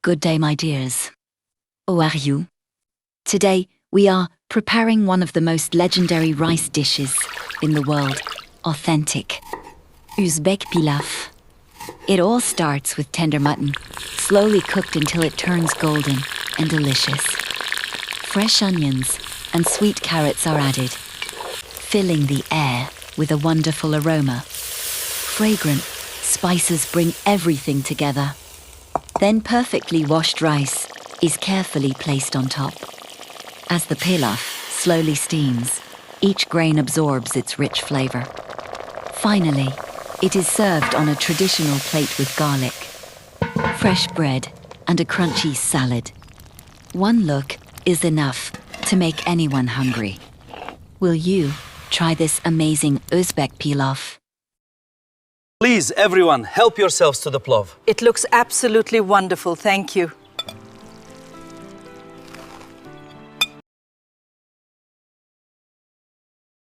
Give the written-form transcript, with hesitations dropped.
Good day, my dears. How are you? Today, we are preparing one of the most legendary rice dishes in the world, authentic Uzbek Plov. It all starts with tender mutton, slowly cooked until it turns golden and delicious. Fresh onions and sweet carrots are added, filling the air with a wonderful aroma. Fragrant spices bring everything together. Then perfectly washed rice is carefully placed on top. As the pilaf slowly steams, each grain absorbs its rich flavor. Finally, it is served on a traditional plate with garlic, fresh bread, and a crunchy salad. One look is enough to make anyone hungry. Will you try this amazing Uzbek pilaf? Please, everyone, help yourselves to the plov. It looks absolutely wonderful, thank you.